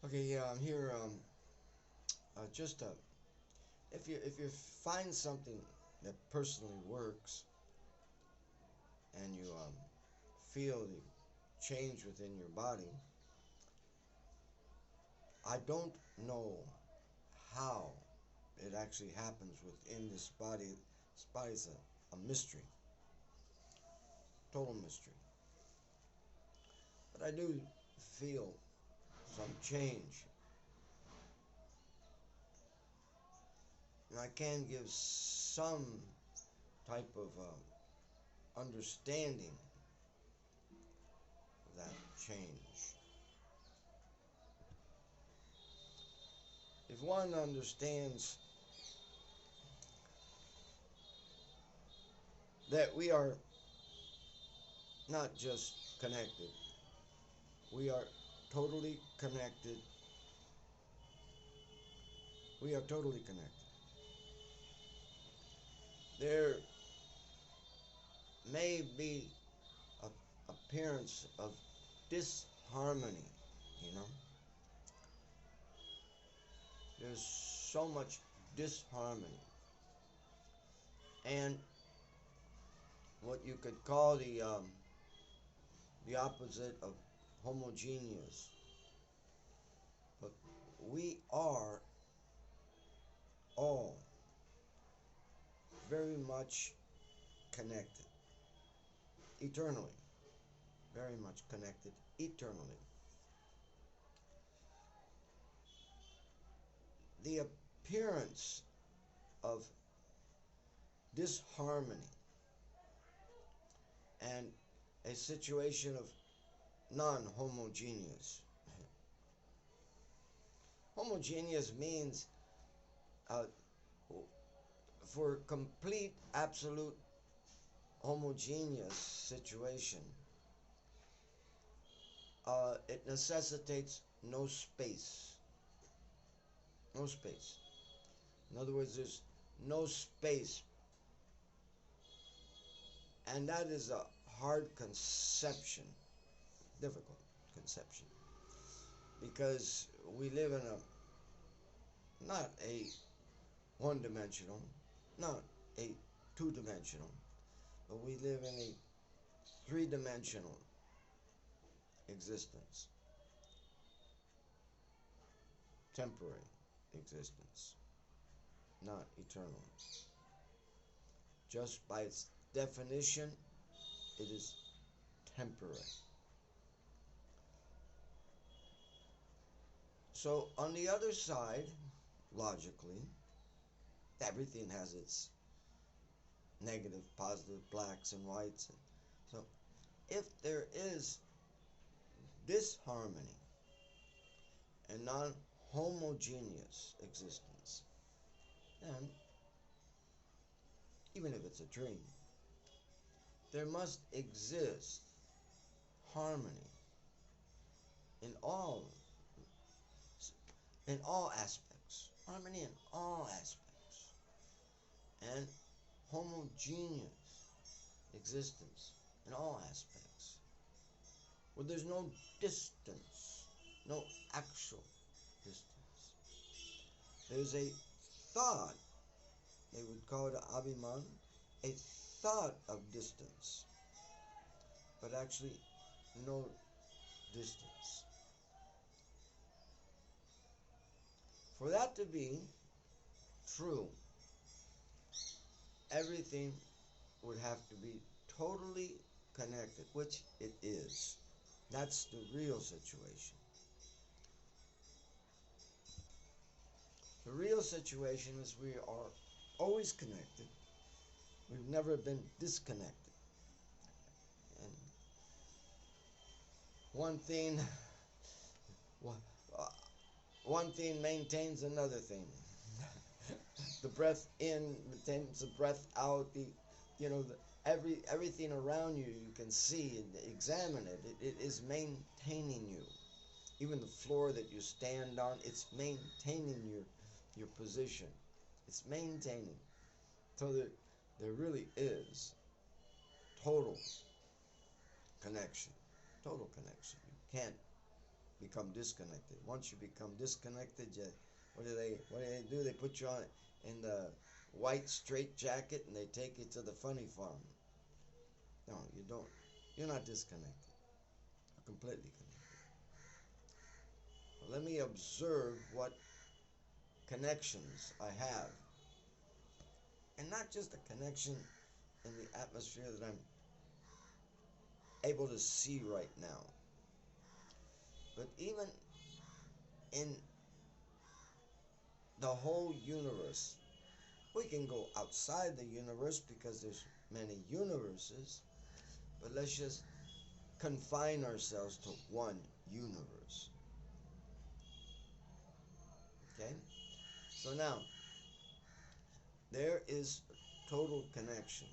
Okay, yeah, I'm here. Just if you find something that personally works, and you feel the change within your body, I don't know how it actually happens within this body. This body's a mystery, total mystery. But I do feel some change, and I can give some type of understanding of that change. If one understands that we are not just connected, we are totally connected. We are totally connected. There may be a appearance of disharmony, you know. There's so much disharmony, and what you could call the opposite of homogeneous. But we are all very much connected eternally, very much connected eternally. The appearance of disharmony and a situation of non-homogeneous. Homogeneous means uh, for complete, absolute homogeneous situation, it necessitates no space. No space. In other words, there's no space. And that is a hard conception, difficult conception. Because we live in not a one-dimensional, not a two-dimensional, but we live in a three-dimensional existence, temporary existence, not eternal. Just by its definition, it is temporary. So on the other side, logically, everything has its negative, positive, blacks and whites. And so if there is disharmony and non-homogeneous existence, then even if it's a dream, there must exist harmony in all aspects. Harmony in all aspects. And homogeneous existence in all aspects. Where there's no distance, no actual distance. There's a thought, they would call it abhiman, a thought of distance, but actually no distance. For that to be true, everything would have to be totally connected, which it is. That's the real situation. The real situation is we are always connected. We've never been disconnected. And one thing maintains another thing. The breath in maintains the breath out. Everything around you, you can see and examine it. It is maintaining you. Even the floor that you stand on, it's maintaining your position. It's maintaining. So there really is total connection. Total connection. You can't become disconnected. Once you become disconnected, what do? They put you on in the white straight jacket and they take you to the funny farm. No, you don't. You're not disconnected. You're completely connected. Well, let me observe what connections I have. And not just a connection in the atmosphere that I'm able to see right now, but even in the whole universe. We can go outside the universe because there's many universes, but let's just confine ourselves to one universe. Okay? So now, there is total connection.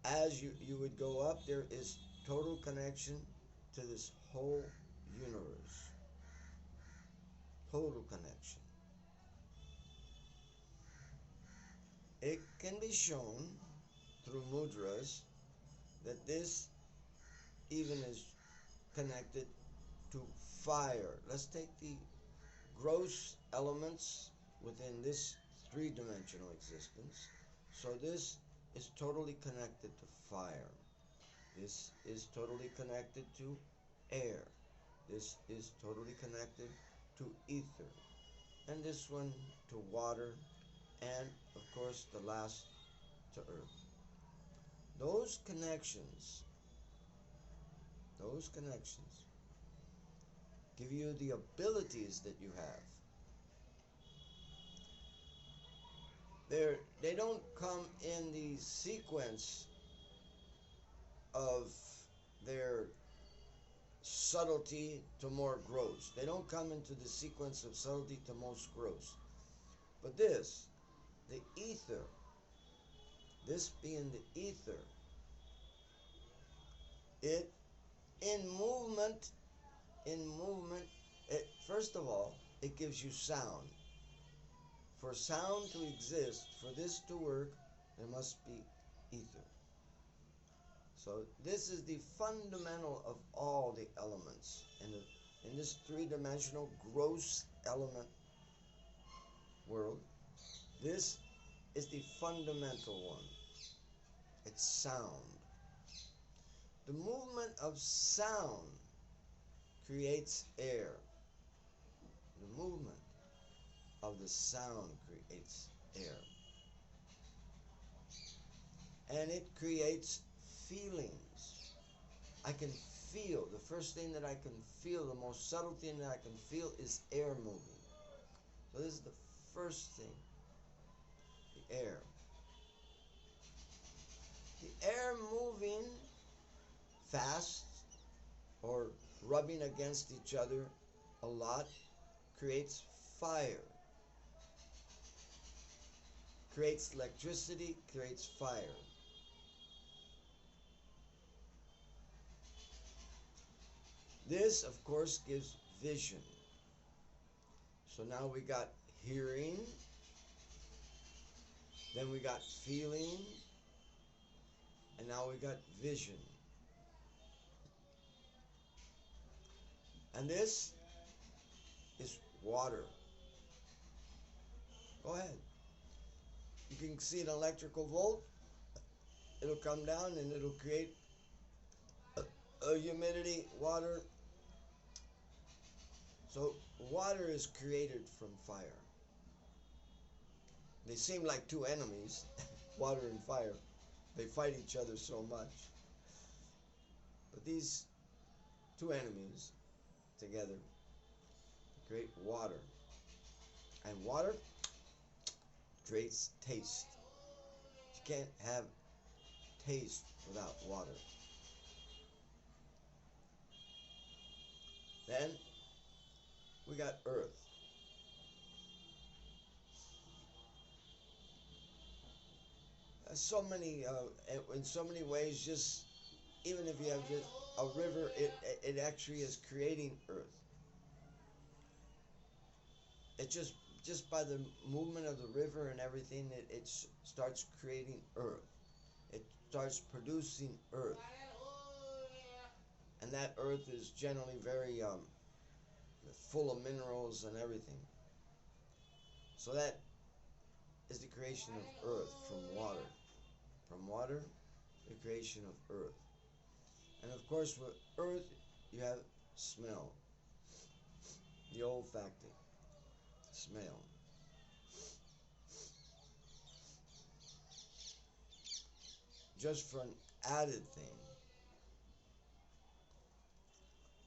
As you would go up, there is total connection to this whole universe. Total connection. It can be shown through mudras that this even is connected to fire. Let's take the gross elements within this three-dimensional existence. So this is totally connected to fire. This is totally connected to air. This is totally connected to ether. And this one to water. And, of course, the last to earth. Those connections give you the abilities that you have. They don't come in the sequence of their subtlety to more gross. They don't come into the sequence of subtlety to most gross. But this, the ether, this being the ether, it in movement, it first of all, it gives you sound. For sound to exist, for this to work, there must be ether. So this is the fundamental of all the elements in this three-dimensional gross element world. This is the fundamental one. It's sound. The movement of sound creates air. The movement of the sound creates air. And it creates feelings. I can feel, the first thing that I can feel, the most subtle thing that I can feel is air moving. So this is the first thing, the air. The air moving fast or rubbing against each other a lot creates fire. Creates electricity, creates fire. This, of course, gives vision. So now we got hearing, then we got feeling, and now we got vision. And this is water. Go ahead. You can see an electrical volt. It'll come down and it'll create a humidity, water. So water is created from fire. They seem like two enemies, water and fire. They fight each other so much. But these two enemies together create water. And water creates taste. You can't have taste without water. Then we got earth. So many, in so many ways, just even if you have just a river, it actually is creating earth. It just by the movement of the river and everything, it starts creating earth. It starts producing earth. And that earth is generally very full of minerals and everything. So that is the creation of earth from water. From water, the creation of earth. And of course, with earth, you have smell, the olfactory smell. Just for an added thing,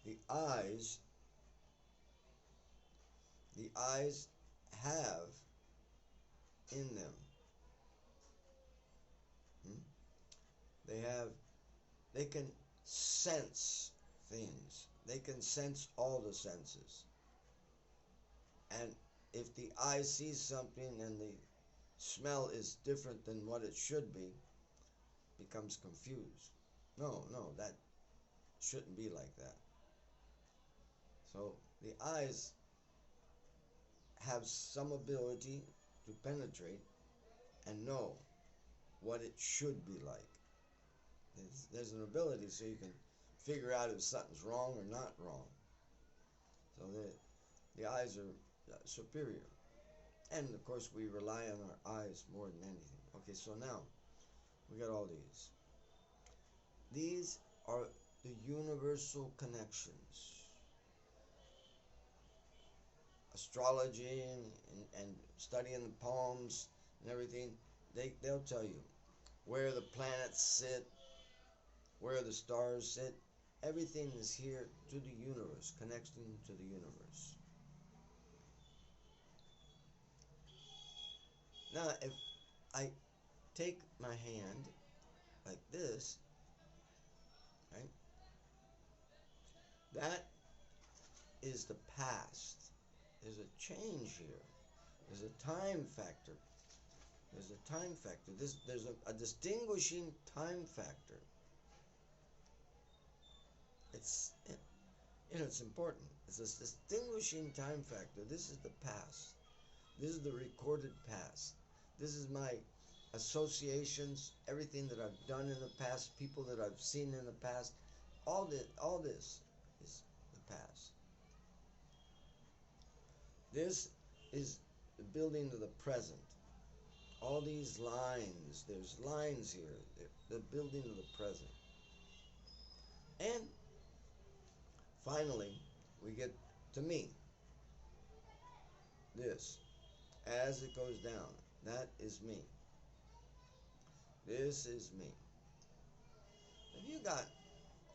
the eyes, the eyes have in them, they can sense things. They can sense all the senses. And if the eye sees something and the smell is different than what it should be, becomes confused. No, that shouldn't be like that. So the eyes have some ability to penetrate and know what it should be like. There's an ability so you can figure out if something's wrong or not wrong. So the eyes are superior. And of course we rely on our eyes more than anything. Okay, so now we got all these. These are the universal connections. Astrology and studying the palms and everything, they'll tell you where the planets sit, where the stars sit. Everything is here to the universe, connecting to the universe. Now, if I take my hand like this, right, that is the past. There's a change here. There's a time factor. There's a time factor. There's a distinguishing time factor. It's important. It's a distinguishing time factor. This is the past. This is the recorded past. This is my associations, everything that I've done in the past, people that I've seen in the past. All this is the past. This is the building of the present. All these lines, there's lines here, the building of the present. And finally, we get to me. This, as it goes down, that is me. This is me. If you got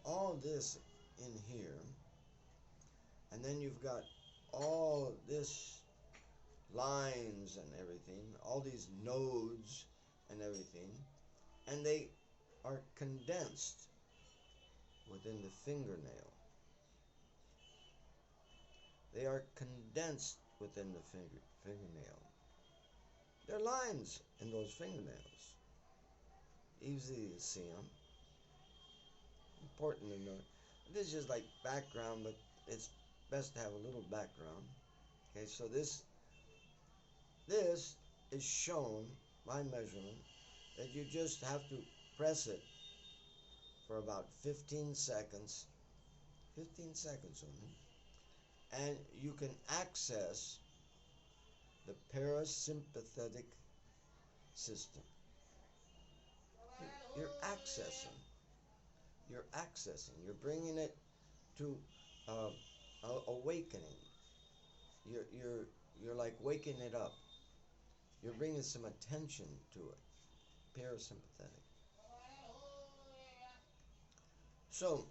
all this in here, and then you've got all this lines and everything, all these nodes and everything, and they are condensed within the fingernail. They are condensed within the fingernail. There are lines in those fingernails. Easy to see them. Important to know. This is just like background, but it's best to have a little background. Okay, so this is shown by measurement that you just have to press it for about 15 seconds. 15 seconds only. And you can access the parasympathetic system. You're accessing. You're bringing it to awakening. You're like waking it up. You're bringing some attention to it. Parasympathetic. So,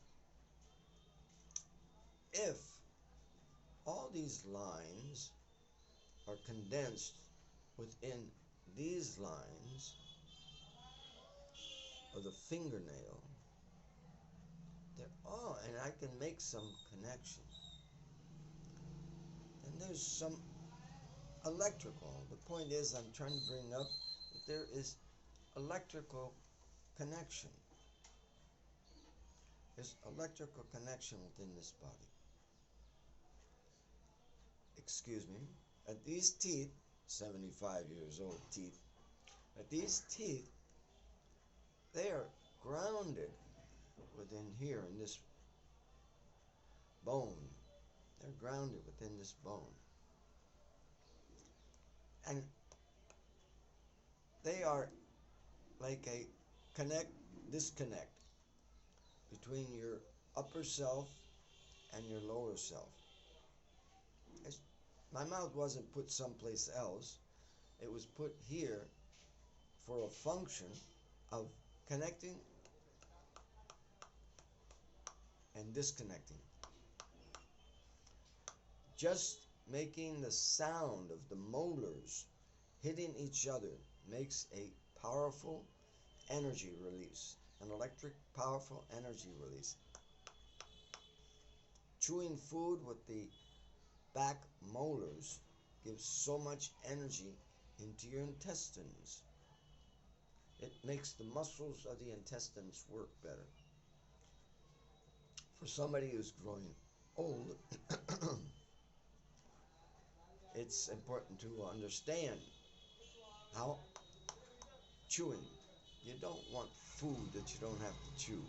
if all these lines are condensed within these lines of the fingernail, and I can make some connection. And there's some electrical. The point is, I'm trying to bring up that there is electrical connection. There's electrical connection within this body. Excuse me. At these teeth, 75 years old teeth, at these teeth, they are grounded within here in this bone. They're grounded within this bone. And they are like a disconnect between your upper self and your lower self. My mouth wasn't put someplace else. It was put here for a function of connecting and disconnecting. Just making the sound of the molars hitting each other makes a powerful energy release, an electric powerful energy release. Chewing food with the back molars gives so much energy into your intestines. It makes the muscles of the intestines work better. For somebody who's growing old, it's important to understand how chewing. You don't want food that you don't have to chew.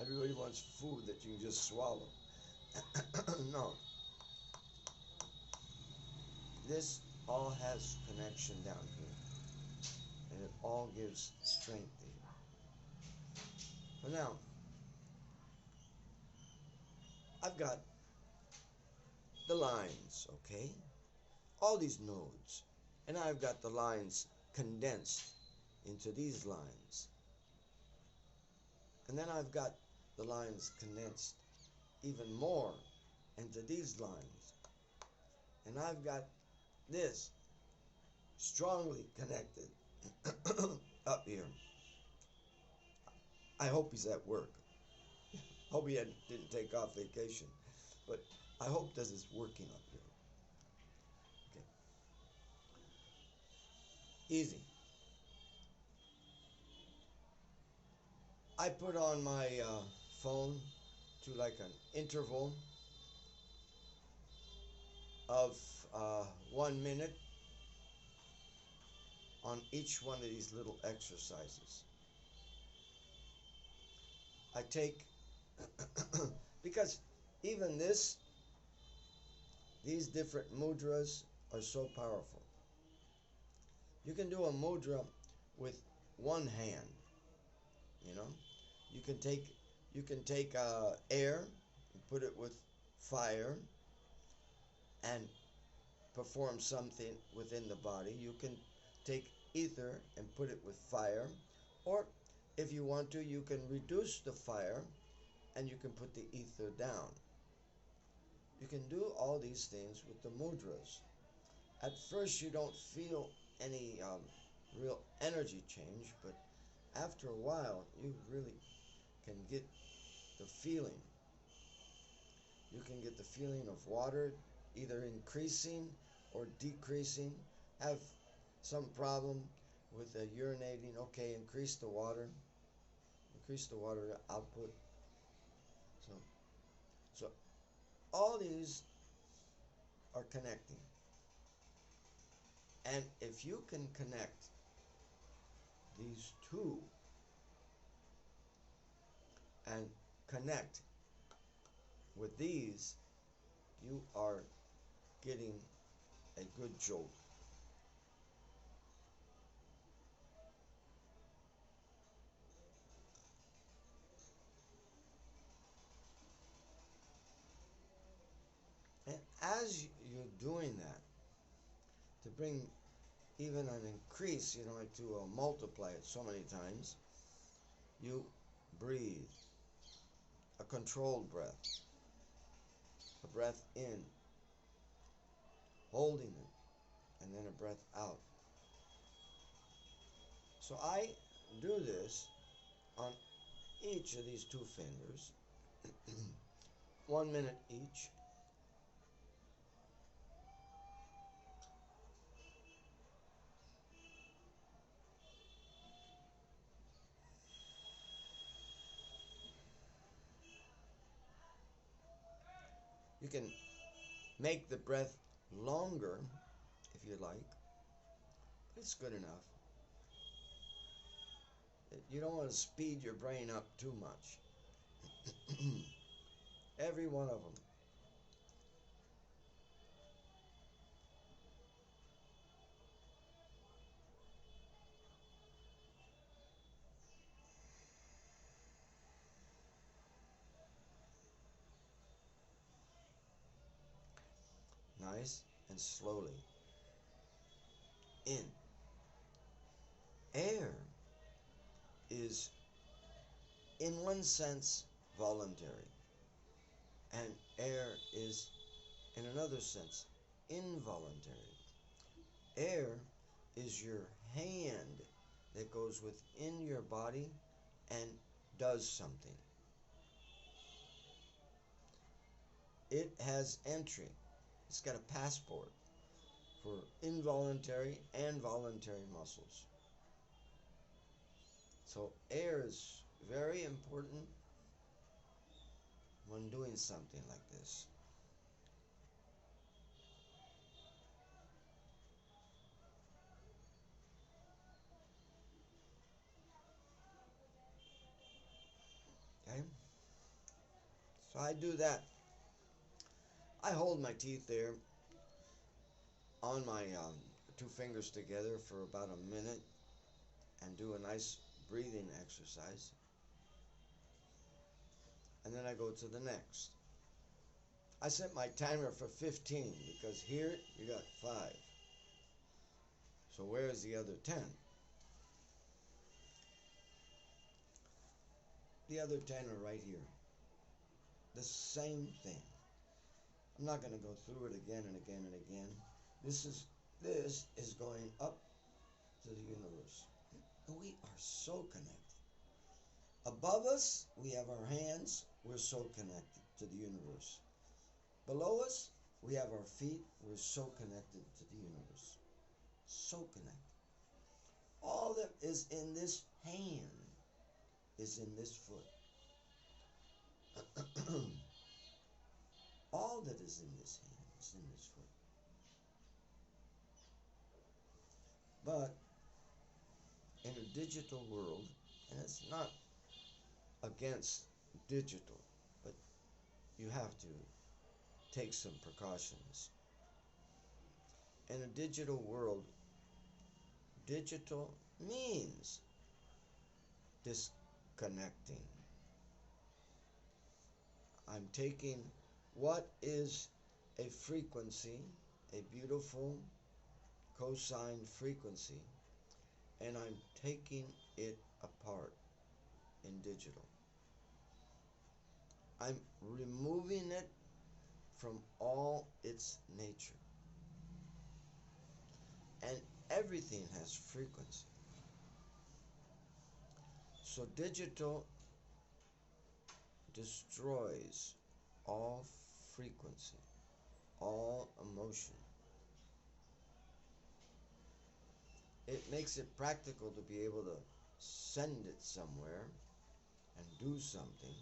Everybody wants food that you can just swallow. No. This all has connection down here. And it all gives strength to you. So now, I've got the lines, okay? All these nodes. And I've got the lines condensed into these lines. And then I've got the lines condensed even more into these lines. And I've got this strongly connected up here. I hope he's at work. Hope he didn't take off vacation. But I hope this is working up here. Okay. Easy. I put on my phone to like an interval of 1 minute on each one of these little exercises. I take, because even these different mudras are so powerful. You can do a mudra with one hand, you know. You can take air and put it with fire and perform something within the body. You can take ether and put it with fire, or if you want to, you can reduce the fire and you can put the ether down. You can do all these things with the mudras. At first you don't feel any real energy change, but after a while you really can get the feeling. You can get the feeling of water either increasing or decreasing. Have some problem with urinating, okay, increase the water output. So all these are connecting. And if you can connect these two and connect with these, you are getting a good jolt. And as you're doing that, to bring even an increase, to multiply it so many times, you breathe a controlled breath, a breath in, holding it, and then a breath out. So I do this on each of these two fingers, 1 minute each. You can make the breath longer if you like. It's good enough. You don't want to speed your brain up too much. Every one of them. Nice and slowly. In. Air is, in one sense, voluntary, and air is, in another sense, involuntary. Air is your hand that goes within your body and does something. It has entry. It's got a passport for involuntary and voluntary muscles. So air is very important when doing something like this. Okay? So I do that. I hold my teeth there on my two fingers together for about a minute and do a nice breathing exercise. And then I go to the next. I set my timer for 15 because here you got 5. So where is the other 10? The other 10 are right here. The same thing. I'm not going to go through it again and again and again. This is going up to the universe. And we are so connected. Above us, we have our hands. We're so connected to the universe. Below us, we have our feet. We're so connected to the universe. So connected. All that is in this hand is in this foot. All that is in this hand is in this foot. But in a digital world, and it's not against digital, but you have to take some precautions. In a digital world, digital means disconnecting. I'm taking what is a frequency, a beautiful cosine frequency, and I'm taking it apart in digital. I'm removing it from all its nature. And everything has frequency. So digital destroys all frequency, all emotion. It makes it practical to be able to send it somewhere and do something,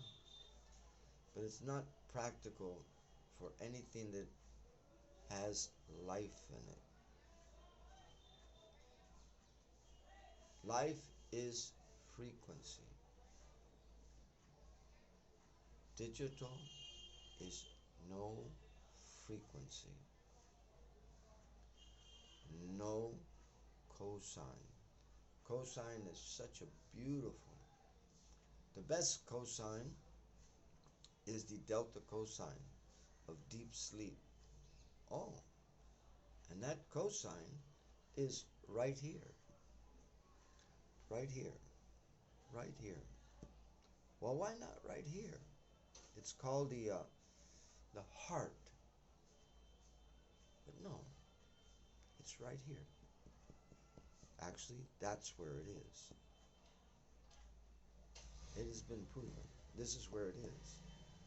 but it's not practical for anything that has life in it. Life is frequency. Digital is no frequency, no cosine. Cosine is such a beautiful. The best cosine is the delta cosine of deep sleep. Oh, and that cosine is right here, right here, right here. Well, why not right here? It's called the heart. But no, it's right here. Actually, that's where it is. It has been proven. This is where it is.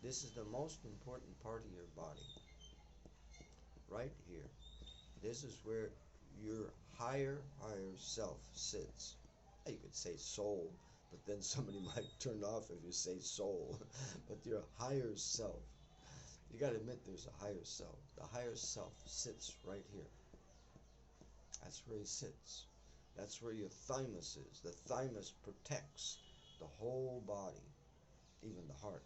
This is the most important part of your body. Right here. This is where your higher self sits. You could say soul, but then somebody might turn off if you say soul. But your higher self. You got to admit there's a higher self. The higher self sits right here. That's where he sits. That's where your thymus is. The thymus protects the whole body, even the heart.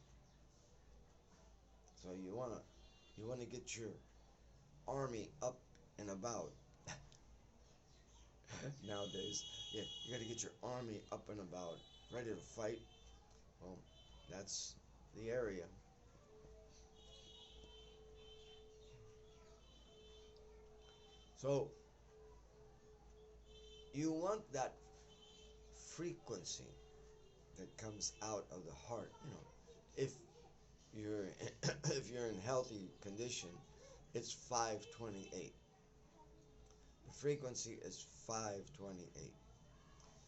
So you wanna get your army up and about nowadays. Yeah, you gotta get your army up and about, ready to fight. Well, that's the area. So you want that frequency that comes out of the heart. If you're if you're in healthy condition, it's 528. The frequency is 528.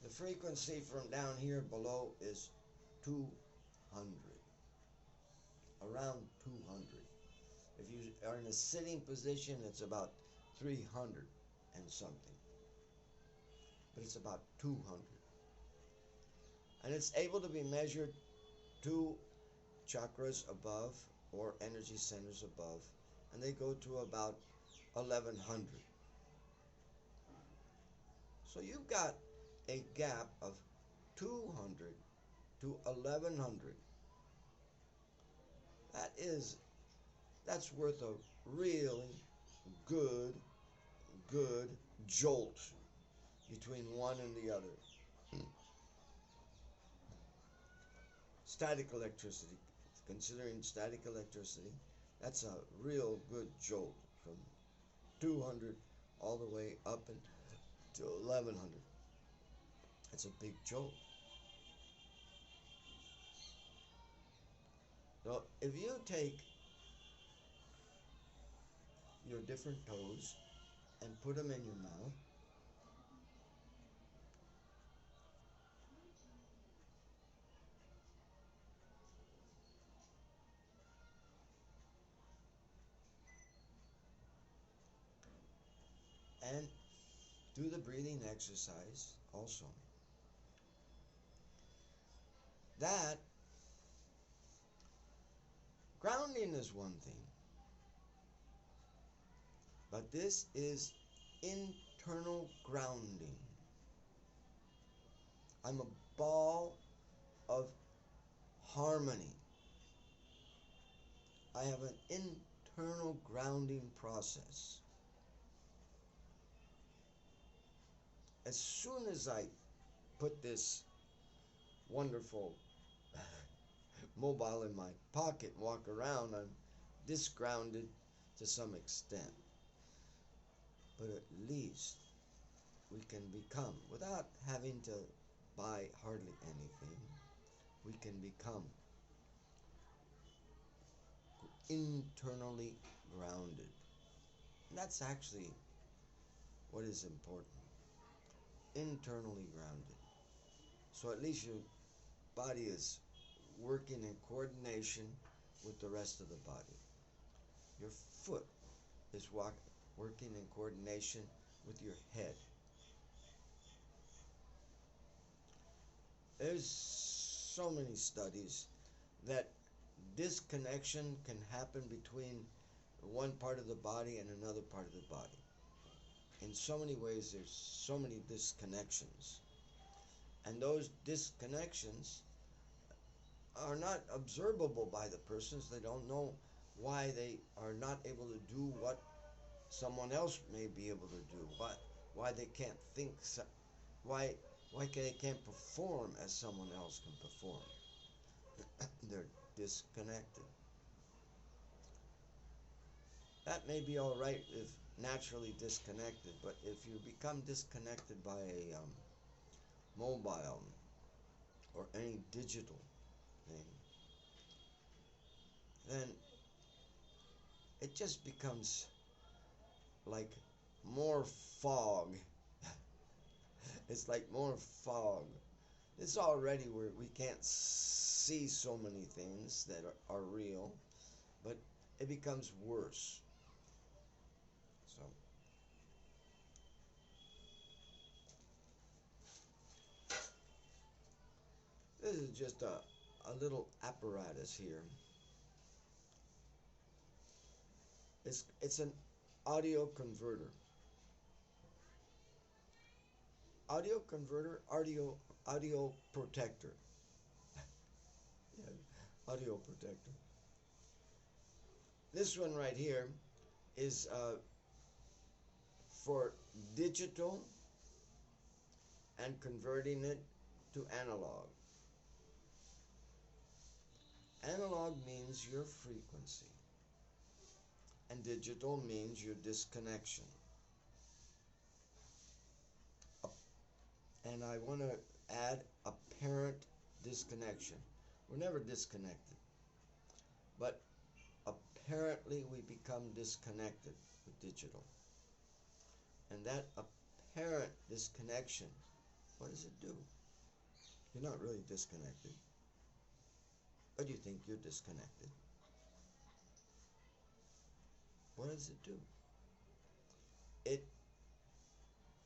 The frequency from down here below is 200, around 200. If you are in a sitting position, it's about 300 and something, but it's about 200. And it's able to be measured 2 chakras above, or energy centers above, and they go to about 1100. So you've got a gap of 200 to 1100. That's worth a really good good jolt between one and the other. Static electricity, considering static electricity, that's a real good jolt from 200 all the way up to 1100. That's a big jolt. So if you take your different toes and put them in your mouth, and do the breathing exercise also, that grounding is one thing, but this is internal grounding. I'm a ball of harmony. I have an internal grounding process. As soon as I put this wonderful mobile in my pocket and walk around, I'm disgrounded to some extent. But at least we can become, without having to buy hardly anything, we can become internally grounded. And that's actually what is important. Internally grounded. So at least your body is working in coordination with the rest of the body. Your foot is working in coordination with your head. There's so many studies that disconnection can happen between one part of the body and another part of the body. In so many ways, there's so many disconnections. And those disconnections are not observable by the persons. They don't know why they are not able to do what someone else may be able to do. Why they can't think. Why they can't perform as someone else can perform. They're disconnected. That may be all right if naturally disconnected, but if you become disconnected by a mobile or any digital thing, then it just becomes like more fog. It's like more fog. It's already where we can't see so many things that are real, but it becomes worse. So this is just a little apparatus here. It's an audio converter. Audio converter, audio protector. Yeah, audio protector. This one right here is for digital and converting it to analog. Analog means your frequency, and digital means your disconnection. And I want to add apparent disconnection. We're never disconnected, but apparently we become disconnected with digital. And that apparent disconnection, what does it do? You're not really disconnected, but you think you're disconnected. What does it do? It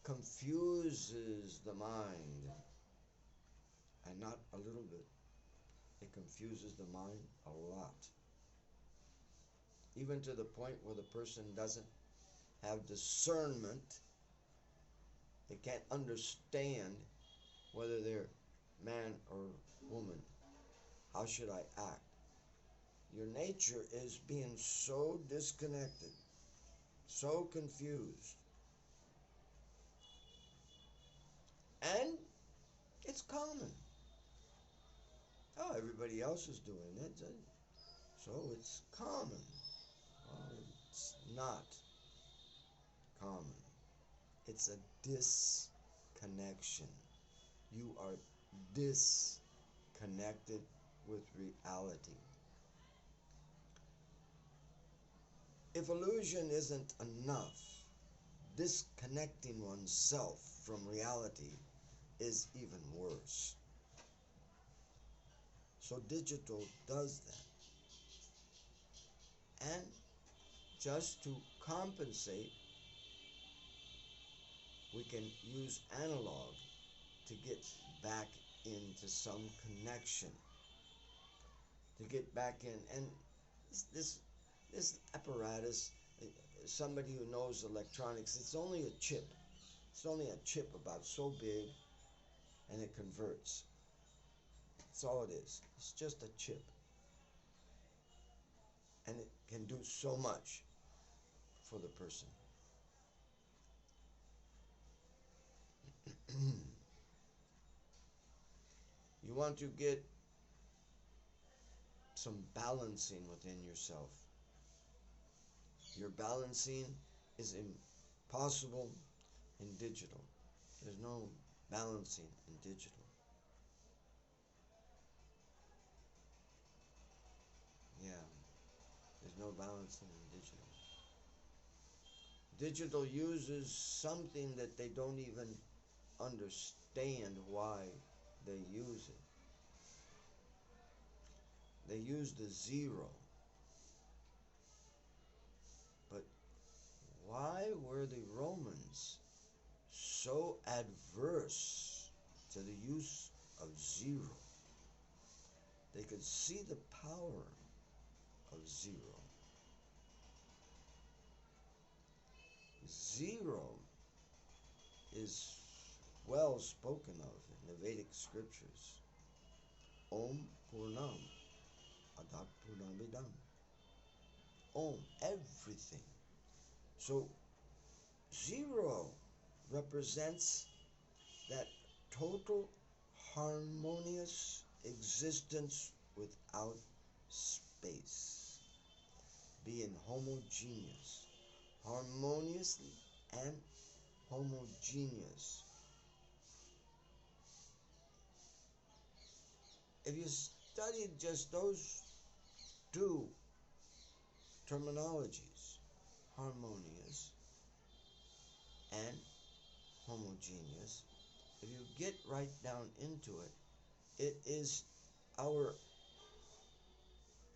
confuses the mind, and not a little bit. It confuses the mind a lot. Even to the point where the person doesn't have discernment. They can't understand whether they're man or woman. How should I act? Your nature is being so disconnected, so confused. And it's common. Oh, everybody else is doing it, so it's common. Well, it's not common. It's a disconnection. You are disconnected with reality. If illusion isn't enough, disconnecting oneself from reality is even worse. So digital does that. And just to compensate, we can use analog to get back into some connection, to get back in. And this apparatus, somebody who knows electronics, it's only a chip. It's only a chip about so big, and it converts. That's all it is. It's just a chip. And it can do so much for the person. You want to get some balancing within yourself. Your balancing is impossible in digital. There's no balancing in digital. Yeah, there's no balancing in digital. Digital uses something that they don't even understand why they use it. They use the zero. But why were the Romans so adverse to the use of zero? They could see the power of zero. Zero is well spoken of in the Vedic scriptures. Om Purnam Adat Purnamidam. Om, everything. So zero represents that total harmonious existence without space. Being homogeneous. Harmoniously and homogeneous. If you studied just those two terminologies, harmonious and homogeneous, if you get right down into it, it is our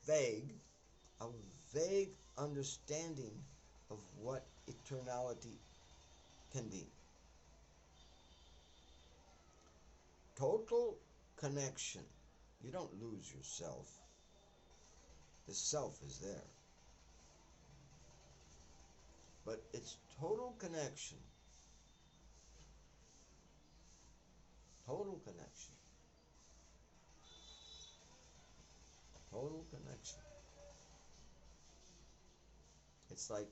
vague understanding of what eternality can be. Total connection. You don't lose yourself. The self is there. But it's total connection. Total connection. Total connection. It's like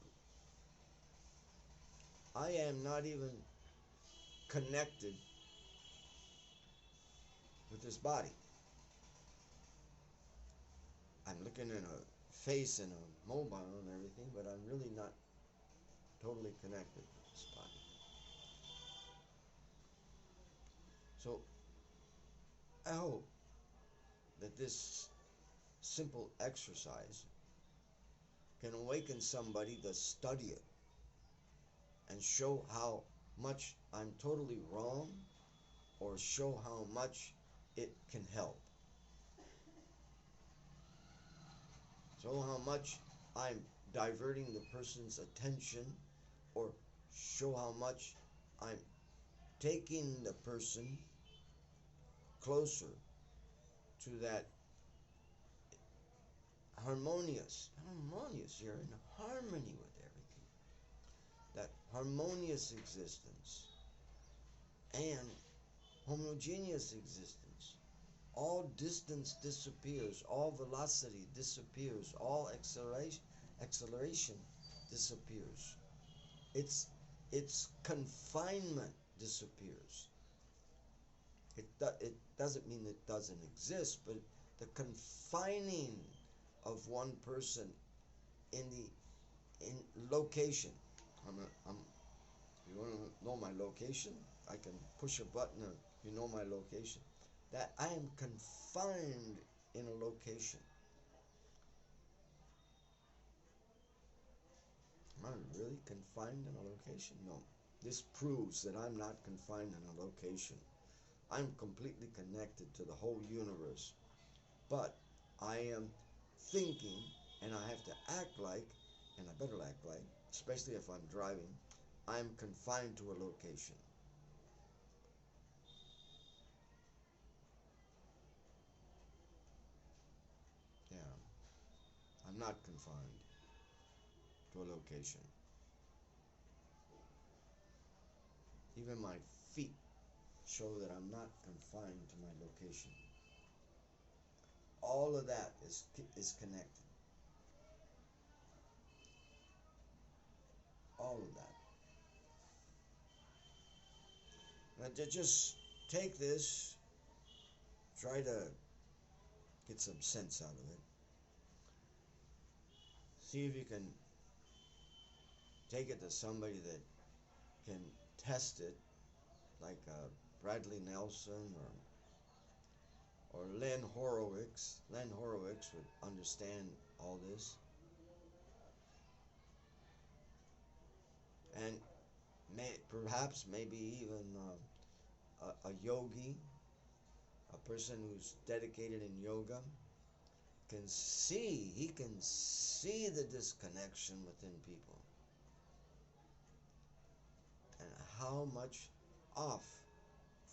I am not even connected with this body. I'm looking in a face and a mobile and everything, but I'm really not totally connected with this body. So I hope that this simple exercise can awaken somebody to study it and show how much I'm totally wrong, or show how much it can help. Show how much I'm diverting the person's attention, or show how much I'm taking the person closer to that harmonious, you're in harmony with everything, that harmonious existence and homogeneous existence. All distance disappears, all velocity disappears, all acceleration disappears. Its confinement disappears. It doesn't mean it doesn't exist, but the confining of one person in location. You want to know my location? I can push a button and you know my location. That I am confined in a location. Am I really confined in a location? No. This proves that I'm not confined in a location. I'm completely connected to the whole universe. But I am thinking, and I have to act like, and I better act like, especially if I'm driving, I'm confined to a location. Yeah, I'm not confined to a location. Even my feet show that I'm not confined to my location. All of that is connected. All of that. Now just take this, try to get some sense out of it. See if you can take it to somebody that can test it, like Bradley Nelson or Len Horowitz. Len Horowitz would understand all this. And perhaps maybe even a yogi, a person who's dedicated in yoga, he can see the disconnection within people and how much off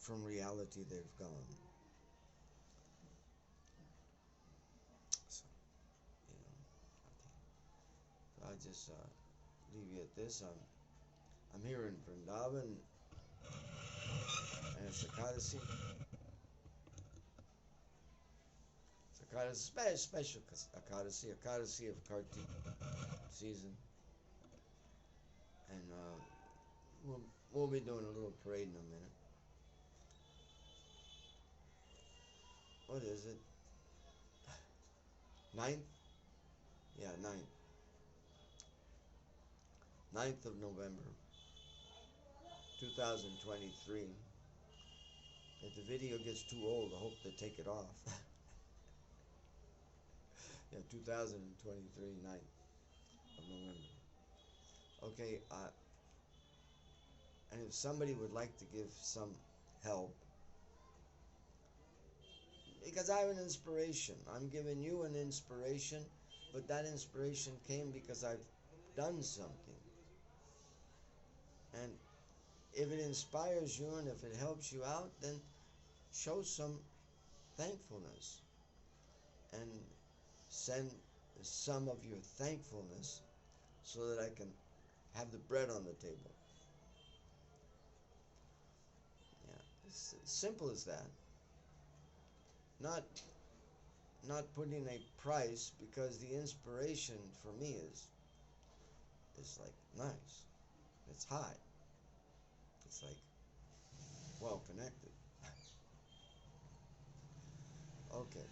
from reality they've gone. So, okay. So I just leave you at this. I'm here in Vrindavan and it's Ekadasi. It's a special Ekadasi of Kartik season. And we'll be doing a little parade in a minute. What is it? 9th? Yeah, 9th. 9th of November, 2023. If the video gets too old, I hope they take it off. Yeah, 2023, 9th of November. Okay, and if somebody would like to give some help, because I have an inspiration. I'm giving you an inspiration, but that inspiration came because I've done something. And if it inspires you and if it helps you out, then show some thankfulness and send some of your thankfulness so that I can have the bread on the table. Yeah, it's as simple as that. Not putting a price, because the inspiration for me is It's like nice. It's high. It's like well connected. Okay.